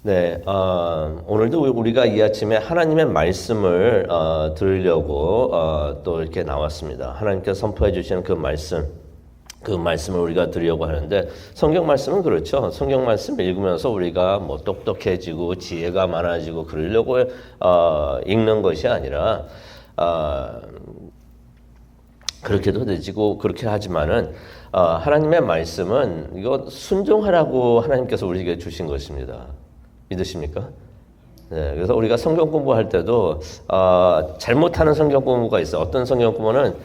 네, 오늘도 우리가 이 아침에 하나님의 말씀을 들으려고 또 이렇게 나왔습니다. 하나님께서 선포해 주시는 그 말씀을 우리가 들으려고 하는데, 성경 말씀은 그렇죠. 성경 말씀 읽으면서 우리가 뭐 똑똑해지고 지혜가 많아지고 그러려고 읽는 것이 아니라 그렇게도 되지고 그렇게 하지만은 하나님의 말씀은 이거 순종하라고 하나님께서 우리에게 주신 것입니다. 믿으십니까? 네, 그래서 우리가 성경 공부할 때도 잘못하는 성경 공부가 있어요. 어떤 성경 공부는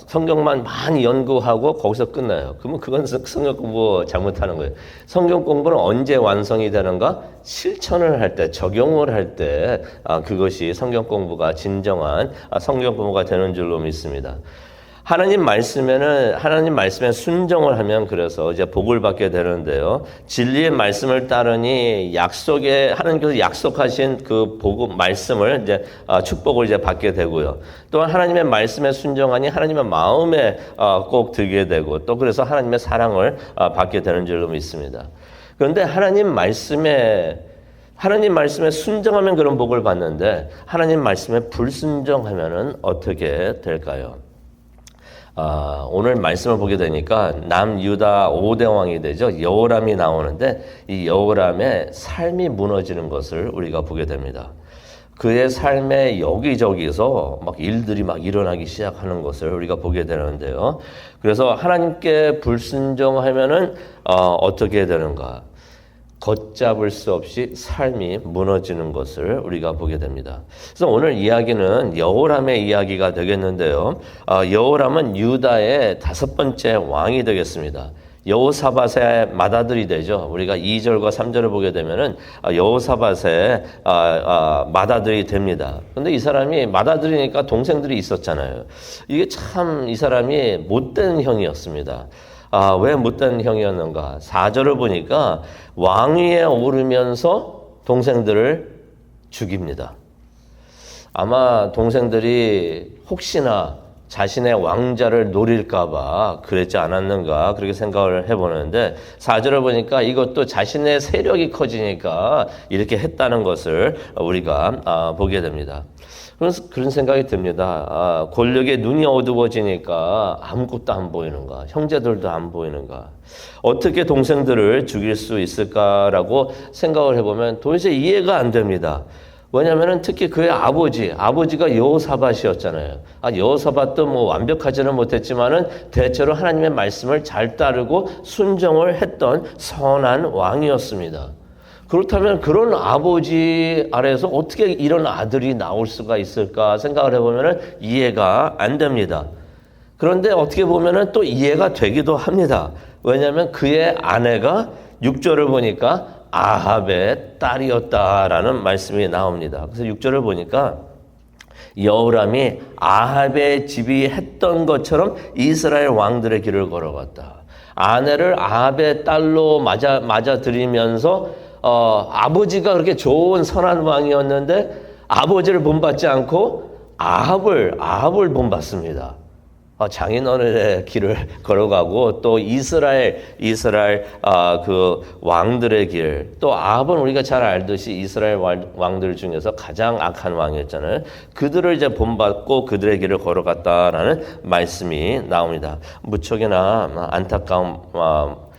성경만 많이 연구하고 거기서 끝나요. 그러면 그건 성경 공부 잘못하는 거예요. 성경 공부는 언제 완성이 되는가? 실천을 할 때, 적용을 할 때 그것이 성경 공부가 진정한 성경 공부가 되는 줄로 믿습니다. 하나님 말씀에 순종을 하면 그래서 이제 복을 받게 되는데요. 진리의 말씀을 따르니 하나님께서 약속하신 그 복음 말씀을 이제 축복을 이제 받게 되고요. 또한 하나님의 말씀에 순종하니 하나님의 마음에 꼭 들게 되고, 또 그래서 하나님의 사랑을 받게 되는 줄로 믿습니다. 그런데 하나님 말씀에 순종하면 그런 복을 받는데, 하나님 말씀에 불순종하면은 어떻게 될까요? 오늘 말씀을 보게 되니까 남유다 5대 왕이 되죠. 여호람이 나오는데, 이 여호람의 삶이 무너지는 것을 우리가 보게 됩니다. 그의 삶에 여기저기서 막 일들이 막 일어나기 시작하는 것을 우리가 보게 되는데요. 그래서 하나님께 불순종하면은 어떻게 되는가? 걷잡을 수 없이 삶이 무너지는 것을 우리가 보게 됩니다. 그래서 오늘 이야기는 여호람의 이야기가 되겠는데요. 여호람은 유다의 5번째 왕이 되겠습니다. 여호사밧의 맏아들이 되죠. 우리가 2절과 3절을 보게 되면은 여호사밧의 맏아들이 됩니다. 근데 이 사람이 맏아들이니까 동생들이 있었잖아요. 이게 참 이 사람이 못된 형이었습니다. 왜 못된 형이었는가? 4절을 보니까 왕위에 오르면서 동생들을 죽입니다. 아마 동생들이 혹시나 자신의 왕자를 노릴까봐 그랬지 않았는가, 그렇게 생각을 해보는데, 4절을 보니까 이것도 자신의 세력이 커지니까 이렇게 했다는 것을 우리가 보게 됩니다. 그런 생각이 듭니다. 권력의 눈이 어두워지니까 아무것도 안 보이는가? 형제들도 안 보이는가? 어떻게 동생들을 죽일 수 있을까라고 생각을 해보면 도대체 이해가 안 됩니다. 왜냐하면 특히 그의 아버지가 여호사밧이었잖아요. 여호사밧도 뭐 완벽하지는 못했지만은 대체로 하나님의 말씀을 잘 따르고 순종을 했던 선한 왕이었습니다. 그렇다면 그런 아버지 아래에서 어떻게 이런 아들이 나올 수가 있을까 생각을 해보면 이해가 안 됩니다. 그런데 어떻게 보면 또 이해가 되기도 합니다. 왜냐하면 그의 아내가 6절을 보니까 아합의 딸이었다라는 말씀이 나옵니다. 그래서 6절을 보니까 여호람이 아합의 집이 했던 것처럼 이스라엘 왕들의 길을 걸어갔다. 아내를 아합의 딸로 맞아들이면서 아버지가 그렇게 좋은 선한 왕이었는데 아버지를 본받지 않고 아합을 본받습니다. 장인어른의 길을 걸어가고, 또 이스라엘 그 왕들의 길, 또 아합은 우리가 잘 알듯이 이스라엘 왕들 중에서 가장 악한 왕이었잖아요. 그들을 이제 본받고 그들의 길을 걸어갔다라는 말씀이 나옵니다. 무척이나 안타까운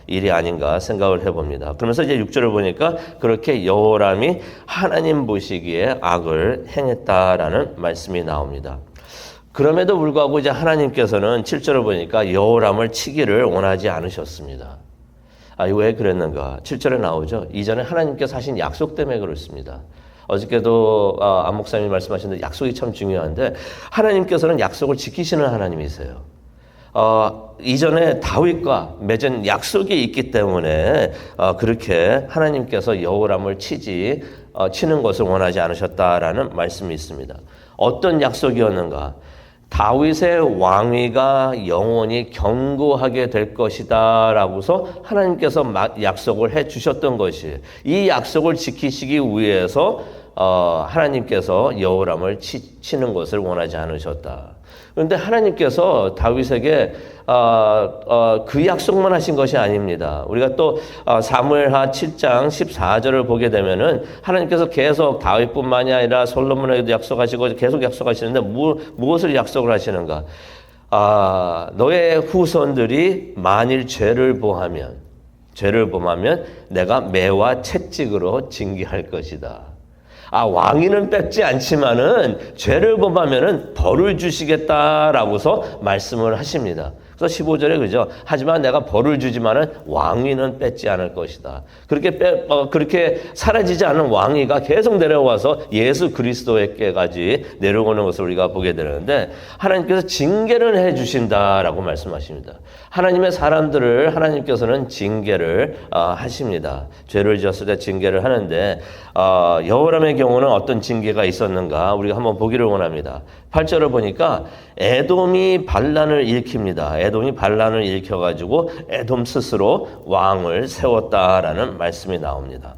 일이 아닌가 생각을 해봅니다. 그러면서 이제 6절을 보니까 그렇게 여호람이 하나님 보시기에 악을 행했다라는 말씀이 나옵니다. 그럼에도 불구하고 이제 하나님께서는 7절을 보니까 여호람을 치기를 원하지 않으셨습니다. 왜 그랬는가? 7절에 나오죠. 이전에 하나님께서 하신 약속 때문에 그렇습니다. 어저께도 안 목사님이 말씀하셨는데 약속이 참 중요한데, 하나님께서는 약속을 지키시는 하나님이세요. 이전에 다윗과 맺은 약속이 있기 때문에 그렇게 하나님께서 여호람을 치는 것을 원하지 않으셨다라는 말씀이 있습니다. 어떤 약속이었는가? 다윗의 왕위가 영원히 견고하게 될 것이다 라고서 하나님께서 약속을 해 주셨던 것이, 이 약속을 지키시기 위해서 하나님께서 여호람을 치는 것을 원하지 않으셨다. 그런데 하나님께서 다윗에게 그 약속만 하신 것이 아닙니다. 우리가 또 사무엘하 7장 14절을 보게 되면은 하나님께서 계속 다윗뿐만이 아니라 솔로몬에게도 약속하시고 계속 약속하시는데 무엇을 약속을 하시는가? 너의 후손들이 만일 죄를 범하면 내가 매와 채찍으로 징계할 것이다. 왕위는 뺏지 않지만은 죄를 범하면은 벌을 주시겠다라고서 말씀을 하십니다. 그래서 15절에 그죠? 하지만 내가 벌을 주지만은 왕위는 뺏지 않을 것이다. 그렇게 사라지지 않은 왕위가 계속 내려와서 예수 그리스도에게까지 내려오는 것을 우리가 보게 되는데 하나님께서 징계를 해 주신다라고 말씀하십니다. 하나님의 사람들을 하나님께서는 징계를 하십니다. 죄를 지었을 때 징계를 하는데 여호람의 경우는 어떤 징계가 있었는가 우리가 한번 보기를 원합니다. 8절을 보니까 에돔이 반란을 일으킵니다. 에돔이 반란을 일으켜가지고 에돔 스스로 왕을 세웠다라는 말씀이 나옵니다.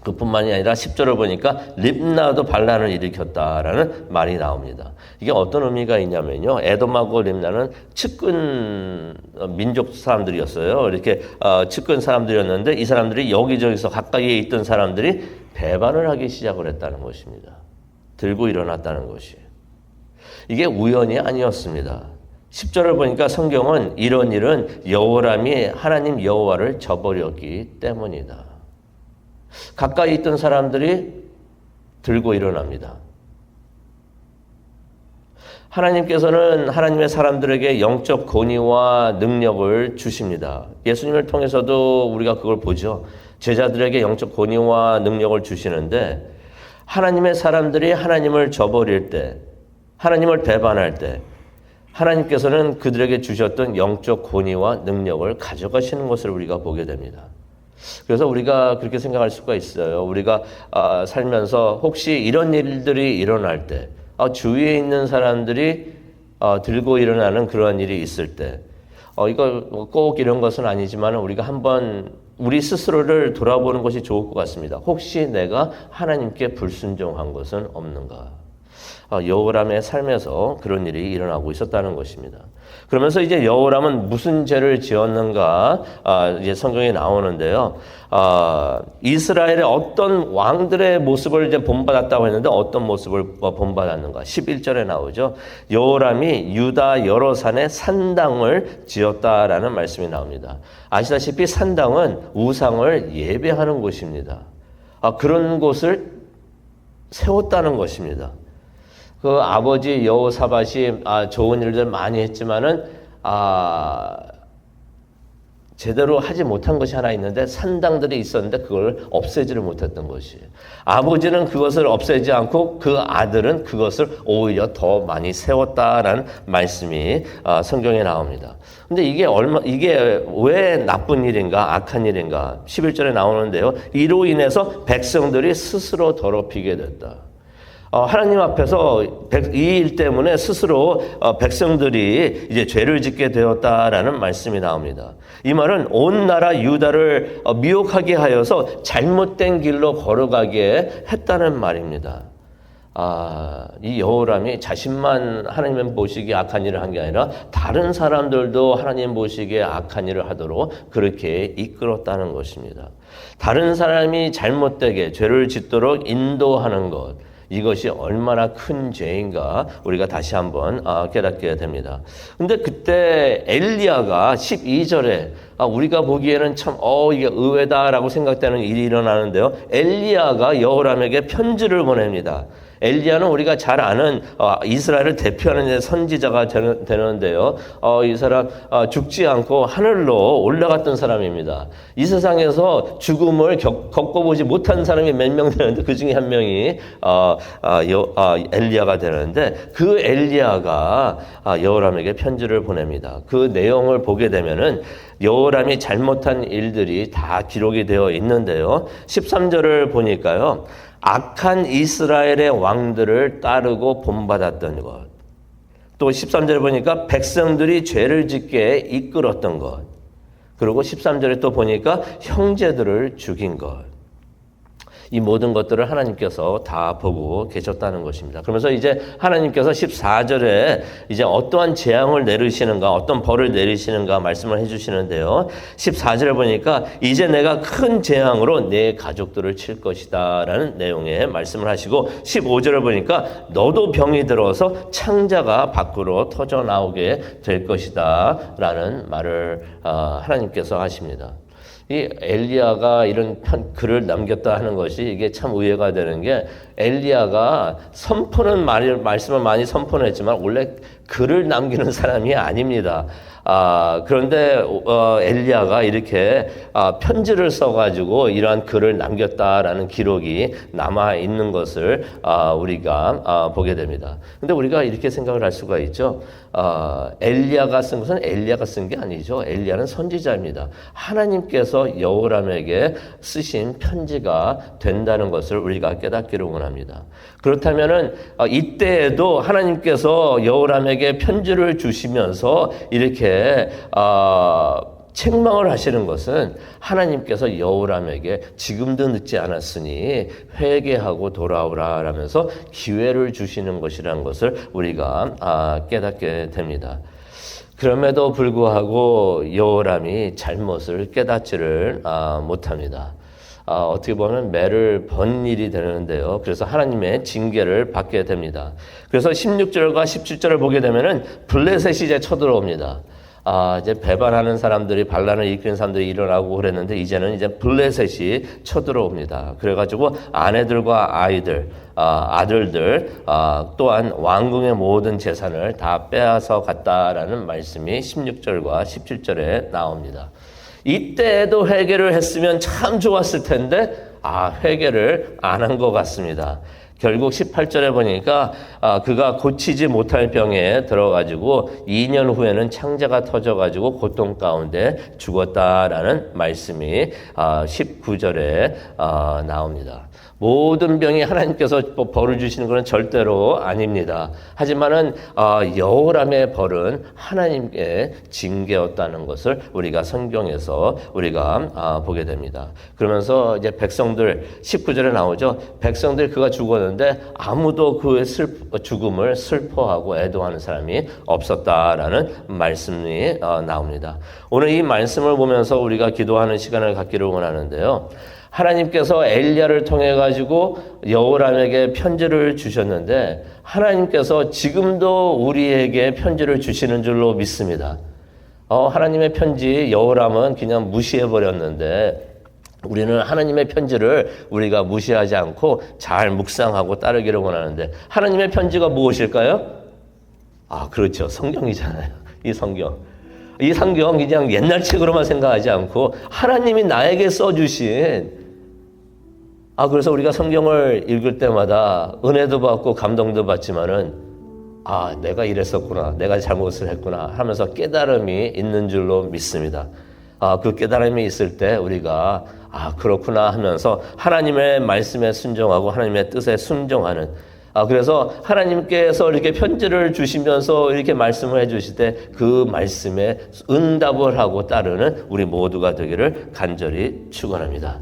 그뿐만이 아니라 10절을 보니까 립나도 반란을 일으켰다라는 말이 나옵니다. 이게 어떤 의미가 있냐면요. 에돔하고 립나는 측근 민족 사람들이었어요. 이렇게 측근 사람들이었는데 이 사람들이 여기저기서 가까이에 있던 사람들이 배반을 하기 시작을 했다는 것입니다. 들고 일어났다는 것이. 이게 우연이 아니었습니다. 10절을 보니까 성경은 이런 일은 여호람이 하나님 여호와를 저버렸기 때문이다. 가까이 있던 사람들이 들고 일어납니다. 하나님께서는 하나님의 사람들에게 영적 권위와 능력을 주십니다. 예수님을 통해서도 우리가 그걸 보죠. 제자들에게 영적 권위와 능력을 주시는데 하나님의 사람들이 하나님을 저버릴 때, 하나님을 배반할 때 하나님께서는 그들에게 주셨던 영적 권위와 능력을 가져가시는 것을 우리가 보게 됩니다. 그래서 우리가 그렇게 생각할 수가 있어요. 우리가 살면서 혹시 이런 일들이 일어날 때 주위에 있는 사람들이 들고 일어나는 그러한 일이 있을 때 이거 꼭 이런 것은 아니지만 우리가 한번 우리 스스로를 돌아보는 것이 좋을 것 같습니다. 혹시 내가 하나님께 불순종한 것은 없는가? 여호람의 삶에서 그런 일이 일어나고 있었다는 것입니다. 그러면서 이제 여호람은 무슨 죄를 지었는가 이제 성경에 나오는데요. 이스라엘의 어떤 왕들의 모습을 이제 본받았다고 했는데 어떤 모습을 본받았는가? 11절에 나오죠. 여호람이 유다 여러 산에 산당을 지었다라는 말씀이 나옵니다. 아시다시피 산당은 우상을 예배하는 곳입니다. 그런 곳을 세웠다는 것입니다. 그 아버지 여호사밧이 좋은 일들 많이 했지만은 제대로 하지 못한 것이 하나 있는데 산당들이 있었는데 그걸 없애지를 못했던 것이. 아버지는 그것을 없애지 않고 그 아들은 그것을 오히려 더 많이 세웠다라는 말씀이 성경에 나옵니다. 근데 이게 왜 나쁜 일인가, 악한 일인가? 11절에 나오는데요. 이로 인해서 백성들이 스스로 더럽히게 됐다. 하나님 앞에서 이 일 때문에 스스로 백성들이 이제 죄를 짓게 되었다라는 말씀이 나옵니다. 이 말은 온 나라 유다를 미혹하게 하여서 잘못된 길로 걸어가게 했다는 말입니다. 이 여호람이 자신만 하나님 보시기에 악한 일을 한 게 아니라 다른 사람들도 하나님 보시기에 악한 일을 하도록 그렇게 이끌었다는 것입니다. 다른 사람이 잘못되게 죄를 짓도록 인도하는 것, 이것이 얼마나 큰 죄인가 우리가 다시 한번 깨닫게 됩니다. 근데 그때 엘리야가 12절에 우리가 보기에는 참 이게 의외다라고 생각되는 일이 일어나는데요. 엘리야가 여호람에게 편지를 보냅니다. 엘리야는 우리가 잘 아는 이스라엘을 대표하는 선지자가 되는데요. 이 사람 죽지 않고 하늘로 올라갔던 사람입니다. 이 세상에서 죽음을 겪어보지 못한 사람이 몇 명 되는데 그 중에 한 명이 엘리야가 되는데 그 엘리야가 여호람에게 편지를 보냅니다. 그 내용을 보게 되면은 여호람이 잘못한 일들이 다 기록이 되어 있는데요. 13절을 보니까요. 악한 이스라엘의 왕들을 따르고 본받았던 것. 또 13절에 보니까 백성들이 죄를 짓게 이끌었던 것. 그리고 13절에 또 보니까 형제들을 죽인 것. 이 모든 것들을 하나님께서 다 보고 계셨다는 것입니다. 그러면서 이제 하나님께서 14절에 이제 어떠한 재앙을 내리시는가, 어떤 벌을 내리시는가 말씀을 해주시는데요. 14절에 보니까 이제 내가 큰 재앙으로 내 가족들을 칠 것이다 라는 내용의 말씀을 하시고, 15절을 보니까 너도 병이 들어서 창자가 밖으로 터져 나오게 될 것이다 라는 말을 하나님께서 하십니다. 이 엘리야가 이런 글을 남겼다 하는 것이 이게 참 의외가 되는 게, 엘리야가 말씀을 많이 선포했지만 원래 글을 남기는 사람이 아닙니다. 그런데 엘리야가 이렇게 편지를 써가지고 이러한 글을 남겼다라는 기록이 남아 있는 것을 우리가 보게 됩니다. 근데 우리가 이렇게 생각을 할 수가 있죠. 엘리야가 쓴 것은 엘리야가 쓴 게 아니죠. 엘리야는 선지자입니다. 하나님께서 여호람에게 쓰신 편지가 된다는 것을 우리가 깨닫기를 원합니다. 그렇다면은 이때에도 하나님께서 여호람에게 편지를 주시면서 이렇게 책망을 하시는 것은 하나님께서 여호람에게 지금도 늦지 않았으니 회개하고 돌아오라 라면서 기회를 주시는 것이라는 것을 우리가 깨닫게 됩니다. 그럼에도 불구하고 여호람이 잘못을 깨닫지를 못합니다. 어떻게 보면 매를 번 일이 되는데요. 그래서 하나님의 징계를 받게 됩니다. 그래서 16절과 17절을 보게 되면은 블레셋이 이제 쳐들어옵니다. 이제 배반하는 사람들이, 반란을 일으키는 사람들이 일어나고 그랬는데, 이제는 이제 블레셋이 쳐들어옵니다. 그래가지고 아내들과 아들들, 또한 왕궁의 모든 재산을 다 빼앗아 갔다라는 말씀이 16절과 17절에 나옵니다. 이때에도 회개를 했으면 참 좋았을 텐데, 회개를 안 한 것 같습니다. 결국 18절에 보니까 그가 고치지 못할 병에 들어가지고 2년 후에는 창자가 터져가지고 고통 가운데 죽었다라는 말씀이 19절에 나옵니다. 모든 병이 하나님께서 벌을 주시는 것은 절대로 아닙니다. 하지만은 여호람의 벌은 하나님의 징계였다는 것을 우리가 성경에서 우리가 보게 됩니다. 그러면서 이제 백성들, 19절에 나오죠. 백성들 그가 죽었는데 아무도 그의 죽음을 슬퍼하고 애도하는 사람이 없었다라는 말씀이 나옵니다. 오늘 이 말씀을 보면서 우리가 기도하는 시간을 갖기를 원하는데요. 하나님께서 엘리야를 통해 가지고 여호람에게 편지를 주셨는데, 하나님께서 지금도 우리에게 편지를 주시는 줄로 믿습니다. 하나님의 편지 여호람은 그냥 무시해 버렸는데, 우리는 하나님의 편지를 우리가 무시하지 않고 잘 묵상하고 따르기를 원하는데, 하나님의 편지가 무엇일까요? 그렇죠. 성경이잖아요. 이 성경 그냥 옛날 책으로만 생각하지 않고 하나님이 나에게 써주신, 그래서 우리가 성경을 읽을 때마다 은혜도 받고 감동도 받지만은, 내가 이랬었구나, 내가 잘못을 했구나 하면서 깨달음이 있는 줄로 믿습니다. 그 깨달음이 있을 때 우리가 그렇구나 하면서 하나님의 말씀에 순종하고 하나님의 뜻에 순종하는, 그래서 하나님께서 이렇게 편지를 주시면서 이렇게 말씀을 해주실 때 그 말씀에 응답을 하고 따르는 우리 모두가 되기를 간절히 축원합니다.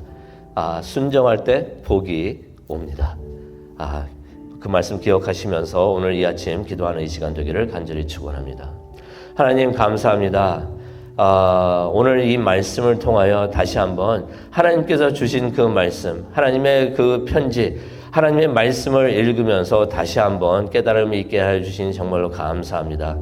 순종할 때 복이 옵니다. 그 말씀 기억하시면서 오늘 이 아침 기도하는 이 시간 되기를 간절히 축원합니다. 하나님 감사합니다. 오늘 이 말씀을 통하여 다시 한번 하나님께서 주신 그 말씀, 하나님의 그 편지, 하나님의 말씀을 읽으면서 다시 한번 깨달음이 있게 해주신 정말로 감사합니다.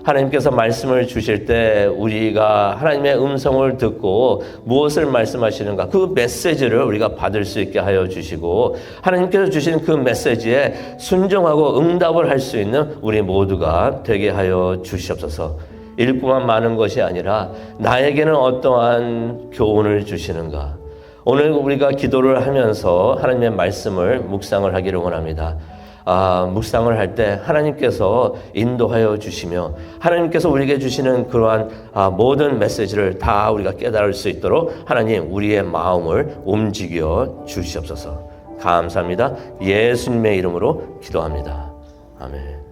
하나님께서 말씀을 주실 때 우리가 하나님의 음성을 듣고 무엇을 말씀하시는가, 그 메시지를 우리가 받을 수 있게 하여 주시고, 하나님께서 주신 그 메시지에 순종하고 응답을 할 수 있는 우리 모두가 되게 하여 주시옵소서. 읽고만 마는 것이 아니라 나에게는 어떠한 교훈을 주시는가, 오늘 우리가 기도를 하면서 하나님의 말씀을 묵상을 하기를 원합니다. 묵상을 할 때 하나님께서 인도하여 주시며 하나님께서 우리에게 주시는 그러한 모든 메시지를 다 우리가 깨달을 수 있도록 하나님 우리의 마음을 움직여 주시옵소서. 감사합니다. 예수님의 이름으로 기도합니다. 아멘.